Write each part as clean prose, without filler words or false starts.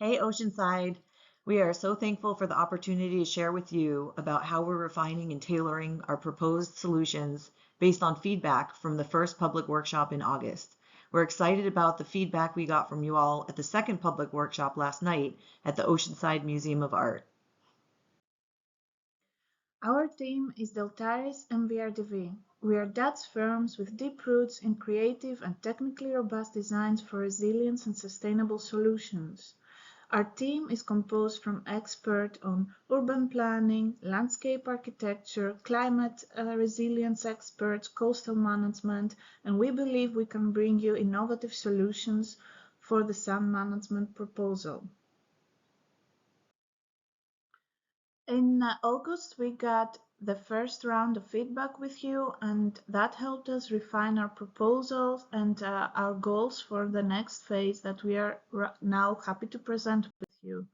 Hey, Oceanside. We are so thankful for the opportunity to share with you about how we're refining and tailoring our proposed solutions based on feedback from the first public workshop in August. We're excited about the feedback we got from you all at the second public workshop last night at the Oceanside Museum of Art. Our team is DELTARES MVRDV. We are Dutch firms with deep roots in creative and technically robust designs for resilience and sustainable solutions. Our team is composed from experts on urban planning, landscape architecture, climate resilience experts, coastal management, and we believe we can bring you innovative solutions for the sand management proposal. In August, we got the first round of feedback with you, and that helped us refine our proposals and our goals for the next phase that we are now happy to present with you.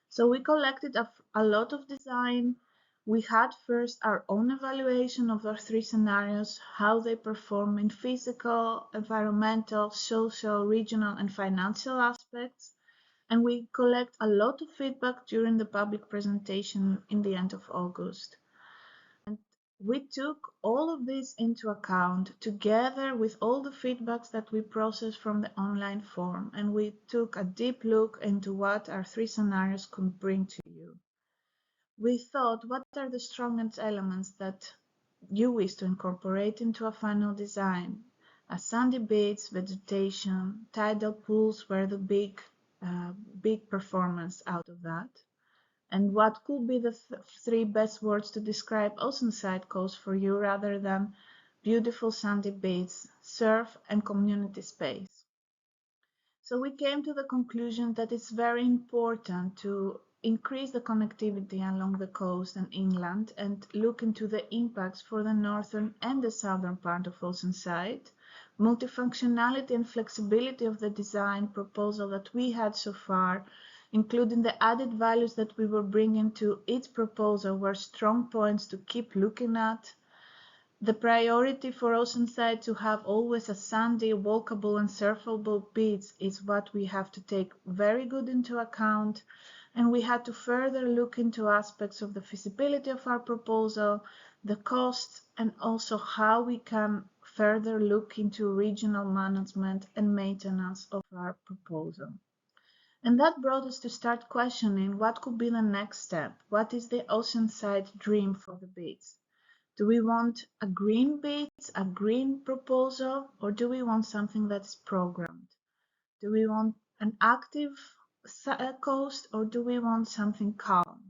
So we collected a lot of design. We had first our own evaluation of our three scenarios, how they perform in physical, environmental, social, regional, and financial aspects. And we collect a lot of feedback during the public presentation in the end of August. And we took all of this into account together with all the feedbacks that we processed from the online form, and we took a deep look into what our three scenarios could bring to you. We thought, what are the strongest elements that you wish to incorporate into a final design? A sandy beach, vegetation, tidal pools were the big performance out of that. And what could be the three best words to describe Oceanside Coast for you rather than beautiful sandy beach, surf, and community space? So we came to the conclusion that it's very important to increase the connectivity along the coast and inland and look into the impacts for the northern and the southern part of Oceanside. Multifunctionality and flexibility of the design proposal that we had so far, including the added values that we were bringing to each proposal, were strong points to keep looking at. The priority for Oceanside to have always a sandy, walkable and surfable beach is what we have to take very good into account, and we had to further look into aspects of the feasibility of our proposal, the costs, and also how we can further look into regional management and maintenance of our proposal. And that brought us to start questioning what could be the next step. What is the Oceanside dream for the beach? Do we want a green beach, a green proposal, or do we want something that's programmed? Do we want an active coast, or do we want something calm?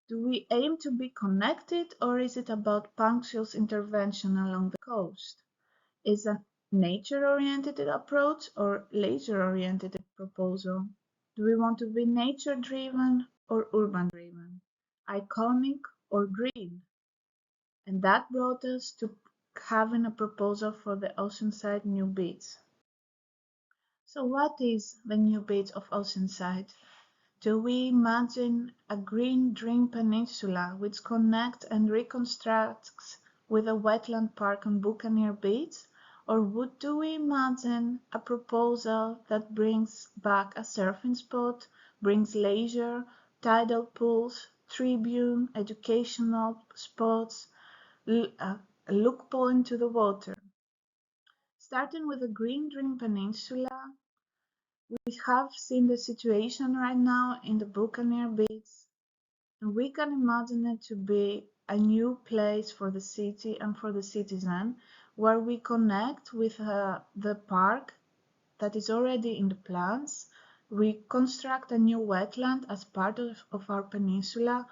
Do we aim to be connected, or is it about punctual intervention along the coast? Is a nature-oriented approach or leisure-oriented proposal? Do we want to be nature-driven or urban-driven? Iconic or green? And that brought us to having a proposal for the Oceanside New Beach. So what is the new beach of Oceanside? Do we imagine a green dream peninsula which connects and reconstructs with a wetland park on Buccaneer Beach? Or do we imagine a proposal that brings back a surfing spot, brings leisure, tidal pools, tribune, educational spots, a look point to the water? Starting with the Green Dream Peninsula, we have seen the situation right now in the Buccaneer Beach, and we can imagine it to be a new place for the city and for the citizen, where we connect with the park that is already in the plans. We construct a new wetland as part of our peninsula.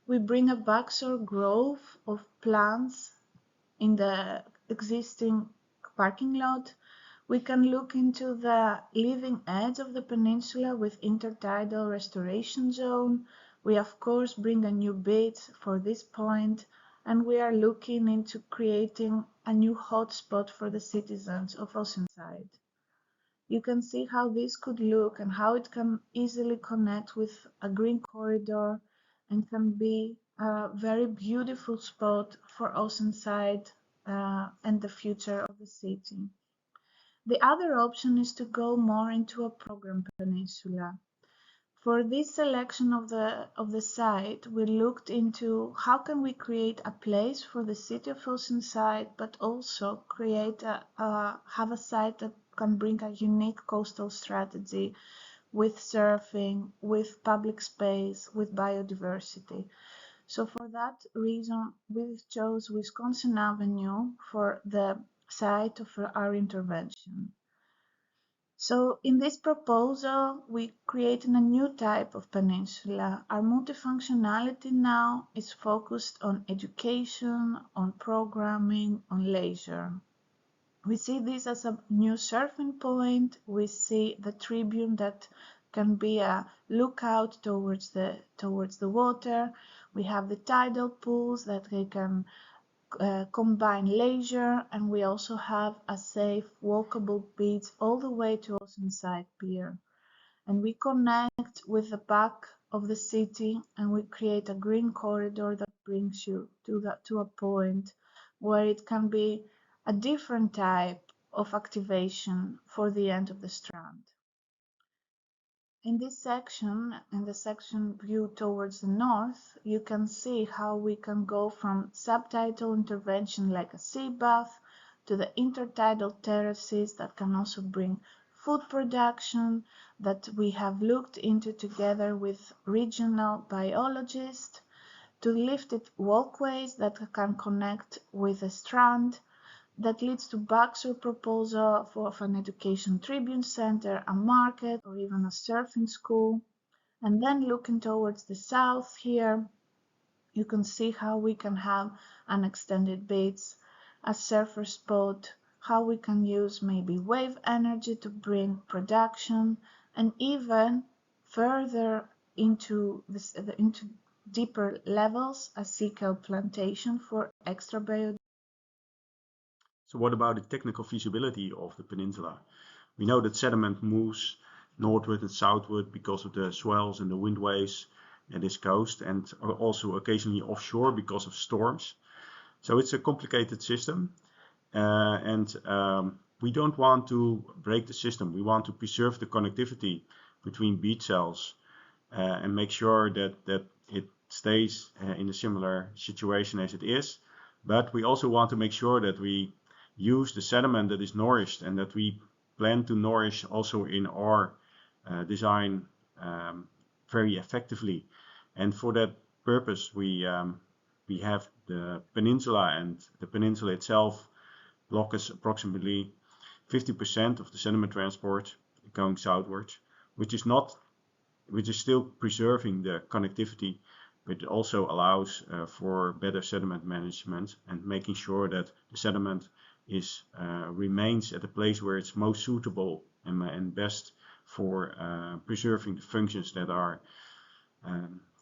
We bring a backshore grove of plants in the existing parking lot. We can look into the living edge of the peninsula with intertidal restoration zone. We of course bring a new beach for this point, and we are looking into creating a new hotspot for the citizens of Oceanside. You can see how this could look and how it can easily connect with a green corridor and can be a very beautiful spot for Oceanside and the future of the city. The other option is to go more into a program peninsula. For this selection of the site, we looked into how can we create a place for the city of Oceanside, but also create have a site that can bring a unique coastal strategy with surfing, with public space, with biodiversity. So for that reason, we chose Wisconsin Avenue for the site of our intervention. So in this proposal, we created a new type of peninsula. Our multifunctionality now is focused on education, on programming, on leisure. We see this as a new surfing point. We see the Tribune that can be a lookout towards the water. We have the tidal pools that they can combine leisure, and we also have a safe walkable beach all the way to Oceanside Pier. And we connect with the back of the city, and we create a green corridor that brings you to a point where it can be a different type of activation for the end of the Strand. In this section, in the section viewed towards the north, you can see how we can go from subtidal intervention like a sea bath to the intertidal terraces that can also bring food production that we have looked into together with regional biologists, to lifted walkways that can connect with the Strand, that leads to Baxter proposal of an education tribune center, a market, or even a surfing school. And then looking towards the south here, you can see how we can have an extended beach, a surfer spot, how we can use maybe wave energy to bring production, and even further into deeper levels, a sea kelp plantation for extra biodiversity. So what about the technical feasibility of the peninsula? We know that sediment moves northward and southward because of the swells and the wind waves at this coast, and also occasionally offshore because of storms. So it's a complicated system, and we don't want to break the system. We want to preserve the connectivity between beach cells and make sure that it stays in a similar situation as it is. But we also want to make sure that we use the sediment that is nourished and that we plan to nourish also in our design very effectively. And for that purpose, we have the peninsula, and the peninsula itself blocks approximately 50% of the sediment transport going southwards, which is still preserving the connectivity, but it also allows for better sediment management and making sure that the sediment remains at a place where it's most suitable and best for preserving the functions that are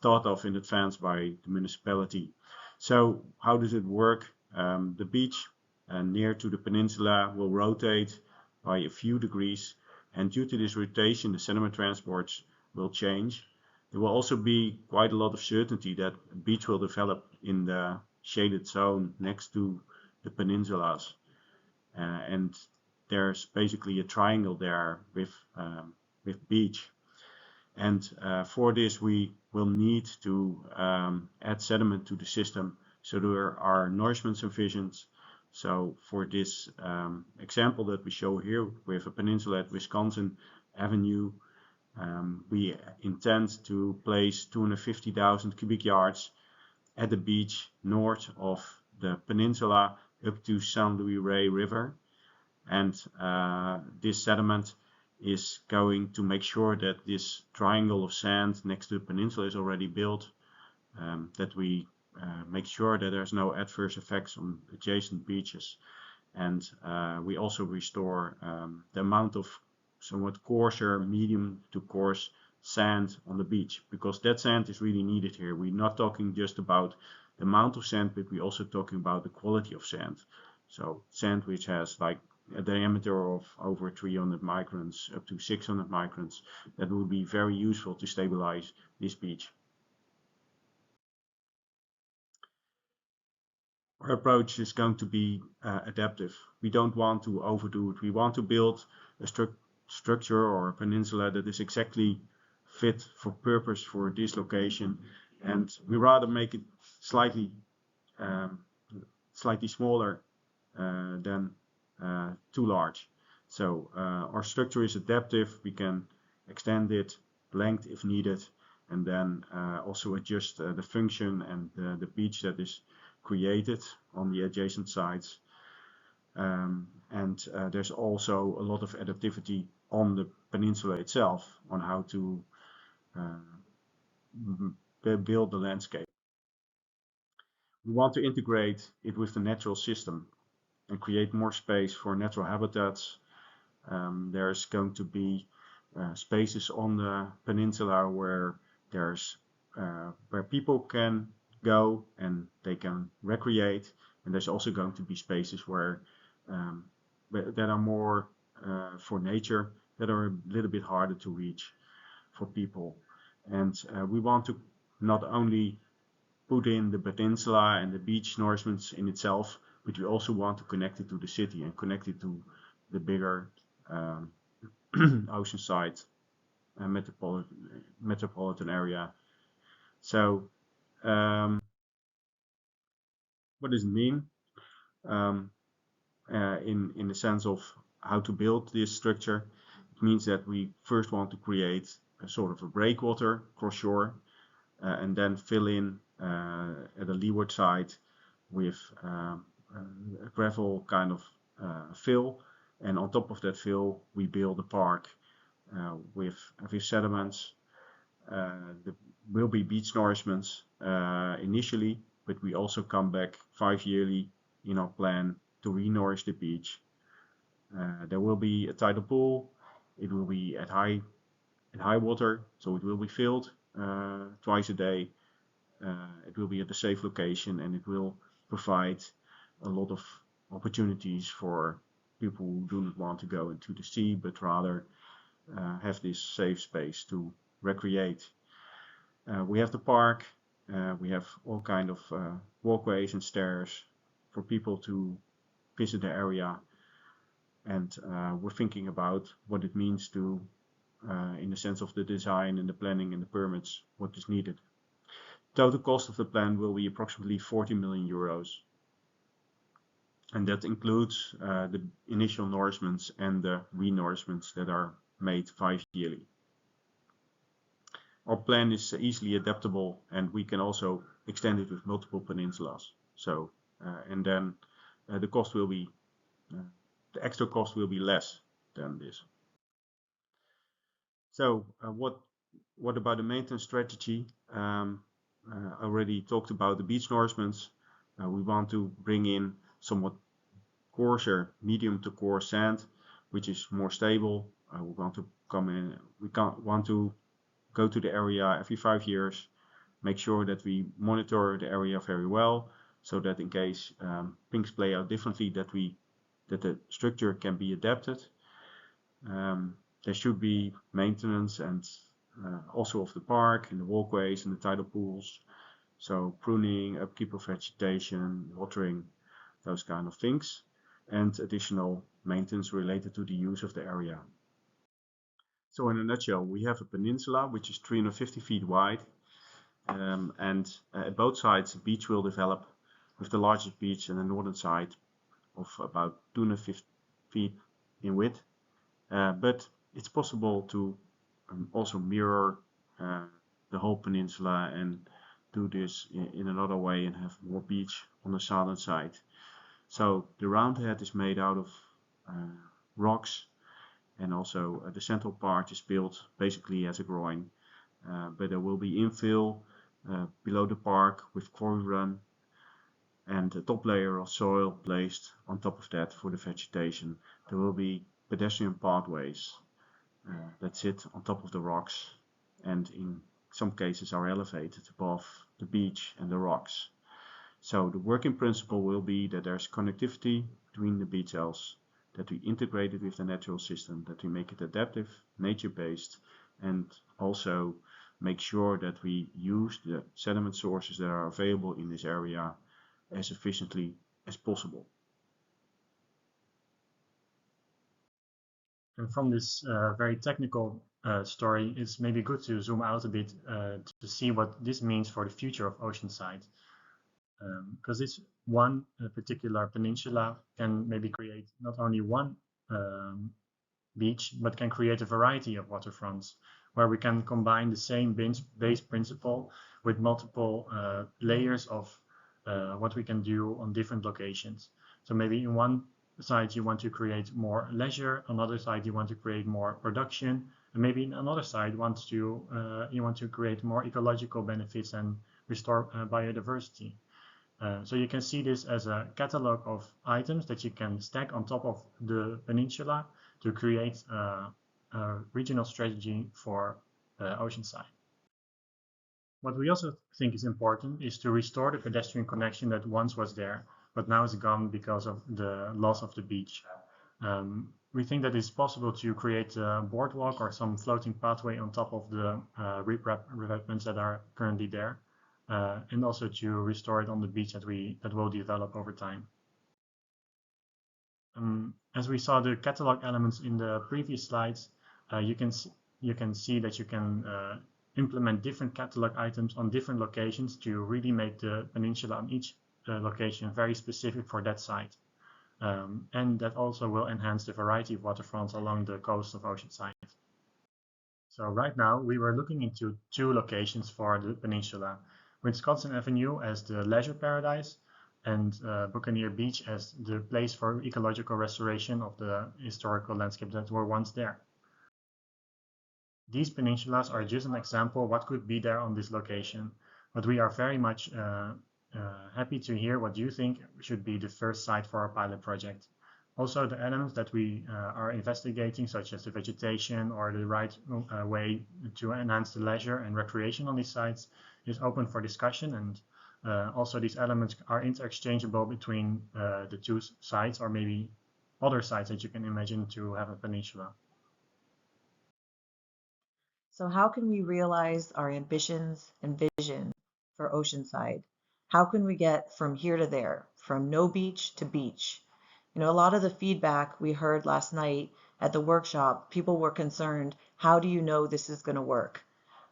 thought of in advance by the municipality. So how does it work? The beach near to the peninsula will rotate by a few degrees, and due to this rotation the sediment transports will change. There will also be quite a lot of certainty that a beach will develop in the shaded zone next to the peninsulas. And there's basically a triangle there with beach. And for this we will need to add sediment to the system, so there are nourishment sufficient. So for this example that we show here with a peninsula at Wisconsin Avenue, we intend to place 250,000 cubic yards at the beach north of the peninsula up to San Luis Rey River, and this sediment is going to make sure that this triangle of sand next to the peninsula is already built, that we make sure that there's no adverse effects on adjacent beaches, and we also restore the amount of somewhat coarser, medium to coarse sand on the beach, because that sand is really needed here. We're not talking just about the amount of sand, but we're also talking about the quality of sand. So sand which has like a diameter of over 300 microns up to 600 microns, that will be very useful to stabilize this beach. Our approach is going to be adaptive. We don't want to overdo it. We want to build a structure or a peninsula that is exactly fit for purpose for this location, and we rather make it slightly smaller than too large. So our structure is adaptive. We can extend it length if needed, and then also adjust the function and the beach that is created on the adjacent sites. And there's also a lot of adaptivity on the peninsula itself on how to build the landscape. We want to integrate it with the natural system and create more space for natural habitats. There's going to be spaces on the peninsula where where people can go and they can recreate, and there's also going to be spaces where that are more for nature, that are a little bit harder to reach for people. And we want to not only put in the peninsula and the beach nourishments in itself, but we also want to connect it to the city and connect it to the bigger oceanside metropolitan area. So what does it mean in the sense of how to build this structure? It means that we first want to create a sort of a breakwater cross shore, and then fill in at the leeward side with a gravel kind of fill, and on top of that fill we build a park with sediments. There will be beach nourishments initially, but we also come back 5 yearly in our plan to re-nourish the beach. There will be a tidal pool. It will be at high water, so it will be filled twice a day. It will be at a safe location, and it will provide a lot of opportunities for people who do not want to go into the sea, but rather have this safe space to recreate. We have the park. We have all kind of walkways and stairs for people to visit the area, and we're thinking about what it means to in the sense of the design and the planning and the permits, what is needed. Total cost of the plan will be approximately 40 million euros, and that includes the initial nourishments and the re-nourishments that are made 5 yearly. Our plan is easily adaptable, and we can also extend it with multiple peninsulas. So and then the cost will be the extra cost will be less than this. So what about the maintenance strategy? I already talked about the beach nourishments. We want to bring in somewhat coarser, medium to coarse sand, which is more stable. We want to want to go to the area every 5 years, make sure that we monitor the area very well, so that in case things play out differently, that the structure can be adapted. There should be maintenance and also of the park and the walkways and the tidal pools. So pruning, upkeep of vegetation, watering, those kind of things, and additional maintenance related to the use of the area. So in a nutshell, we have a peninsula which is 350 feet wide, and at both sides the beach will develop, with the largest beach on the northern side of about 250 feet in width. But it's possible to also mirror the whole peninsula and do this in another way and have more beach on the southern side. So the round head is made out of rocks, and also the central part is built basically as a groin, but there will be infill below the park with quarry run, and a top layer of soil placed on top of that for the vegetation. There will be pedestrian pathways that sit on top of the rocks, and in some cases are elevated above the beach and the rocks. So the working principle will be that there's connectivity between the beach cells, that we integrate it with the natural system, that we make it adaptive, nature-based, and also make sure that we use the sediment sources that are available in this area as efficiently as possible. And from this very technical story, it's maybe good to zoom out a bit to see what this means for the future of Oceanside. Because this one particular peninsula can maybe create not only one beach, but can create a variety of waterfronts where we can combine the same base principle with multiple layers of what we can do on different locations. So maybe in one side you want to create more leisure, on another side you want to create more production, and maybe in another side you want to create more ecological benefits and restore biodiversity. So you can see this as a catalog of items that you can stack on top of the peninsula to create a regional strategy for Oceanside. What we also think is important is to restore the pedestrian connection that once was there, but now is gone because of the loss of the beach. We think that it's possible to create a boardwalk or some floating pathway on top of the revetments that are currently there, and also to restore it on the beach that will develop over time. As we saw the catalog elements in the previous slides, you can see that you can implement different catalog items on different locations to really make the peninsula on each location very specific for that site. And that also will enhance the variety of waterfronts along the coast of Oceanside. So right now we were looking into two locations for the peninsula, Wisconsin Avenue as the leisure paradise and Buccaneer Beach as the place for ecological restoration of the historical landscape that were once there. These peninsulas are just an example of what could be there on this location, but we are very much happy to hear what you think should be the first site for our pilot project. Also, the elements that we are investigating, such as the vegetation or the right way to enhance the leisure and recreation on these sites, is open for discussion, and also these elements are interchangeable between the two sites or maybe other sites that you can imagine to have a peninsula. So how can we realize our ambitions and vision for Oceanside? How can we get from here to there, from no beach to beach? You know, a lot of the feedback we heard last night at the workshop, people were concerned, how do you know this is going to work?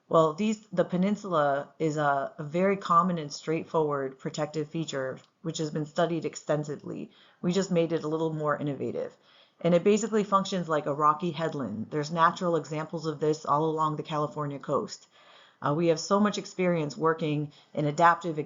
Well, the peninsula is a very common and straightforward protective feature, which has been studied extensively. We just made it a little more innovative. And it basically functions like a rocky headland. There's natural examples of this all along the California coast. We have so much experience working in adaptive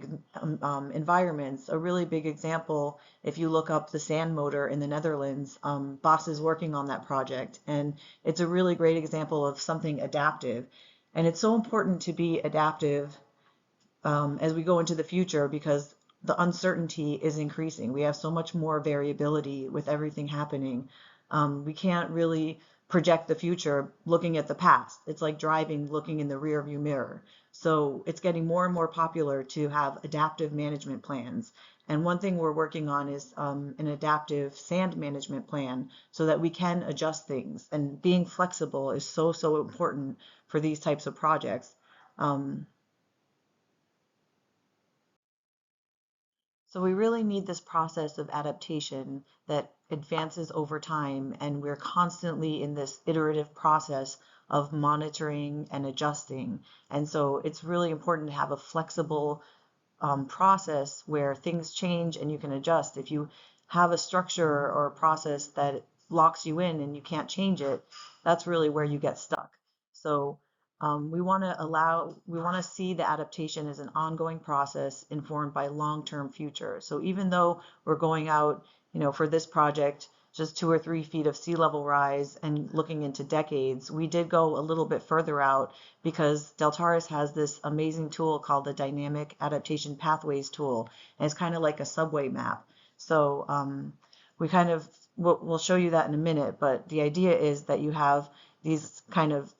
environments. A really big example, if you look up the sand motor in the Netherlands, Bas is working on that project. And it's a really great example of something adaptive. And it's so important to be adaptive as we go into the future because the uncertainty is increasing. We have so much more variability with everything happening. We can't really project the future looking at the past. It's like driving looking in the rear view mirror. So it's getting more and more popular to have adaptive management plans. And one thing we're working on is an adaptive sand management plan so that we can adjust things. And being flexible is so, so important for these types of projects. So we really need this process of adaptation that advances over time, and we're constantly in this iterative process of monitoring and adjusting. And so it's really important to have a flexible process where things change and you can adjust. If you have a structure or a process that locks you in and you can't change it, that's really where you get stuck. So we want to see the adaptation as an ongoing process informed by long-term future. So even though we're going out, for this project, just 2 or 3 feet of sea level rise and looking into decades, we did go a little bit further out because DELTARES has this amazing tool called the Dynamic Adaptation Pathways tool. And it's kind of like a subway map. So we'll show you that in a minute, but the idea is that you have these kind of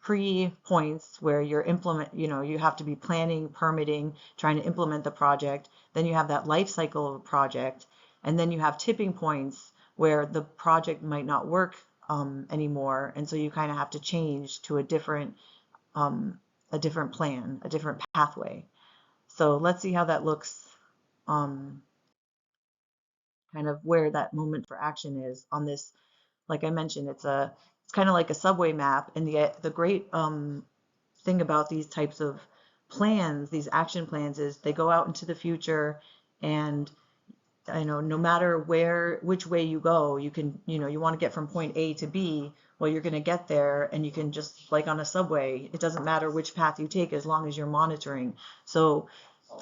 pre-points where you have to be planning, permitting, trying to implement the project. Then you have that life cycle of a project. And then you have tipping points where the project might not work anymore. And so you kind of have to change to a different plan, a different pathway. So let's see how that looks, kind of where that moment for action is on this. Like I mentioned, it's a it's kind of like a subway map. And the great thing about these types of plans, these action plans, is they go out into the future, and no matter which way you go, you can, you want to get from point A to B, well, you're going to get there, and you can just, like on a subway, it doesn't matter which path you take as long as you're monitoring. So,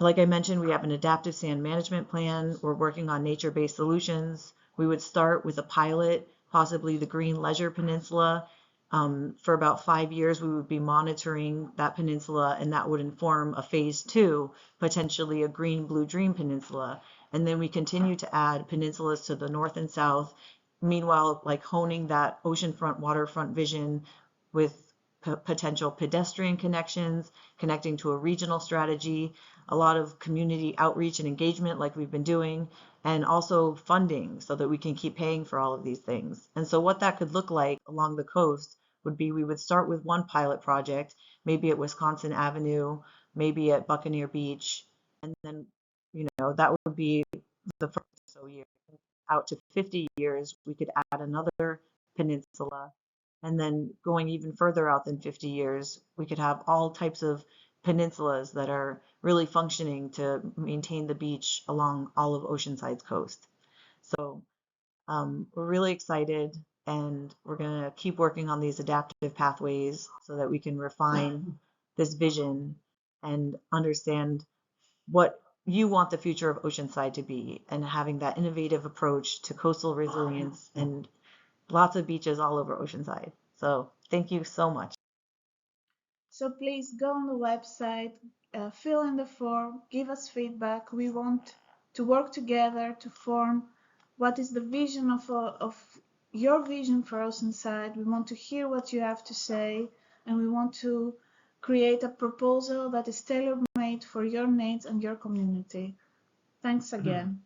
like I mentioned, we have an adaptive sand management plan. We're working on nature-based solutions. We would start with a pilot, possibly the Green Leisure Peninsula. For about 5 years, we would be monitoring that peninsula, and that would inform a phase 2, potentially a Green Blue Dream Peninsula. And then we continue to add peninsulas to the north and south, meanwhile, like honing that oceanfront, waterfront vision with potential pedestrian connections, connecting to a regional strategy, a lot of community outreach and engagement like we've been doing, and also funding so that we can keep paying for all of these things. And so what that could look like along the coast would be, we would start with one pilot project, maybe at Wisconsin Avenue, maybe at Buccaneer Beach, and then, that would be the first so year. Out to 50 years, we could add another peninsula. And then going even further out than 50 years, we could have all types of peninsulas that are really functioning to maintain the beach along all of Oceanside's coast. So we're really excited, and we're going to keep working on these adaptive pathways so that we can refine this vision and understand what you want the future of Oceanside to be, and having that innovative approach to coastal resilience and lots of beaches all over Oceanside. So thank you so much. So please go on the website, fill in the form, give us feedback. We want to work together to form what is the vision of your vision for Oceanside. We want to hear what you have to say, and we want to create a proposal that is tailor-made for your needs and your community. Thanks again.